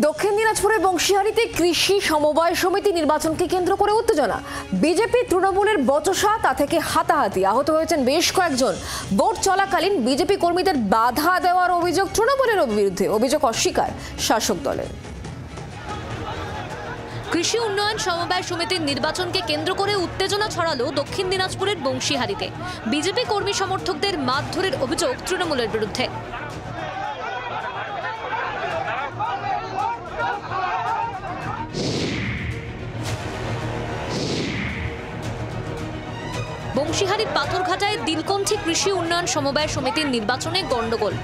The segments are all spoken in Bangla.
দক্ষিণ দিনাজপুরের বংশীহারিতে কৃষি সমবায় সমিতি নির্বাচনকে কেন্দ্র করে উত্তেজনা। বিজেপি তৃণমূলের বচসা, তা থেকে হাতাহাতি, আহত হয়েছেন বেশ কয়েকজন। ভোট চলাকালীন বিজেপি কর্মীদের বাধা দেওয়ার অভিযোগ তৃণমূলের বিরুদ্ধে, অভিযোগ অস্বীকার শাসক দলের। কৃষি উন্নয়ন সমবায় সমিতির নির্বাচনকে কেন্দ্র করে উত্তেজনা ছড়ালো দক্ষিণ দিনাজপুরের বংশীহারিতে। বিজেপি কর্মী সমর্থকদের মারধরের অভিযোগ তৃণমূলের বিরুদ্ধে। বংশীহারির পাথরঘাটায় দিলকণ্ঠী কৃষি উন্নয়ন সমবায় সমিতির নির্বাচনে গন্ডগোল।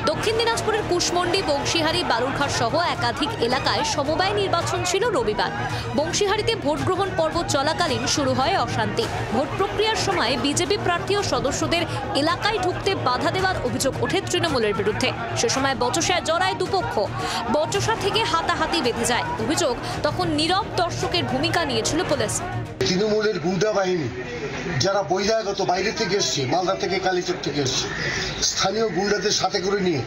দক্ষিণ দিনাজপুরের কুশমন্ডি, বংশীহারি, বালুরঘাট সহ একাধিক এলাকায় সমবায় নির্বাচন ছিল রবিবার। বংশীহারিতে ভোট গ্রহণ পর্ব চলাকালীন শুরু হয় অশান্তি। ভোট প্রক্রিয়ার সময় বিজেপি প্রার্থী ও সদস্যদের এলাকায় ঢুকতে বাধা দেওয়ার অভিযোগ ওঠে তৃণমূলের বিরুদ্ধে। সে সময় বচসায় জড়ায় দুপক্ষ। বচসা থেকে হাতাহাতি বেঁধে যায়। অভিযোগ, তখন নীরব দর্শকের ভূমিকা নিয়েছিল পুলিশ। তৃণমূলের গুন্ডা বাহিনী, যারা বহিরাগত বাইরে থেকে এসছে, মালদা থেকে, কালীচক থেকে এসছে, স্থানীয় গুন্ডাদের সাথে করে নিয়ে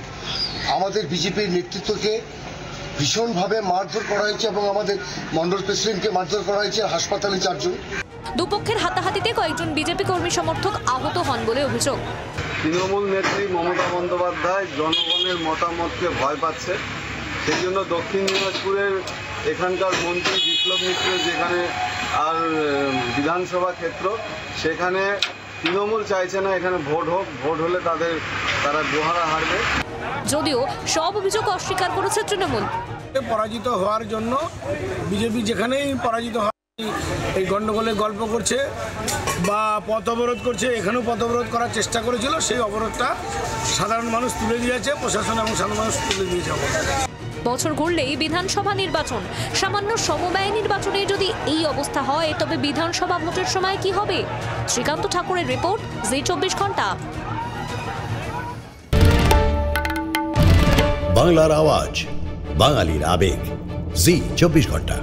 আমাদের বিজেপির নেতৃত্বকে ভীষণভাবে মারধর করা হয়েছে এবং আমাদের মন্ডল প্রেসিডেন্টকে মারধর করা হয়েছে, হাসপাতালে 4 জন। দুপক্ষের হাতাহাতিতে কয়েকজন বিজেপি কর্মী সমর্থক আহত হন বলে অভিযোগ। তৃণমূল নেত্রী মমতা বন্দ্যোপাধ্যায় জনগণের মতামতকে ভয় পাচ্ছে, সেই জন্য দক্ষিণ দিনাজপুরের এখানকার মন্ত্রী বিপ্লব মিত্র যেখানে আর বিধানসভা ক্ষেত্র, সেখানে তৃণমূল চাইছে না এখানে ভোট হোক। ভোট হলে তারা গোহারা হারবে। যদিও সব অভিযোগ অস্বীকার করেছে তৃণমূল। পরাজিত হওয়ার জন্য বিজেপি যেখানেই পরাজিত হয় এই গন্ডগোলের গল্প করছে বা পথ অবরোধ করছে। এখানেও পথ অবরোধ করার চেষ্টা করেছিল, সেই অবরোধটা সাধারণ মানুষ তুলে দিয়েছে, প্রশাসন এবং সাধারণ মানুষ তুলে দিয়েছে। বছর ঘুরলেই বিধানসভা নির্বাচন। সামান্য সমবায় নির্বাচনে যদি এই অবস্থা হয়, তবে বিধানসভা ভোটের সময় কি হবে? শ্রীকান্ত ঠাকুরের রিপোর্ট, জি 24 ঘন্টা। বাংলার আওয়াজ, বাঙালির আবেগ, জি 24 ঘন্টা।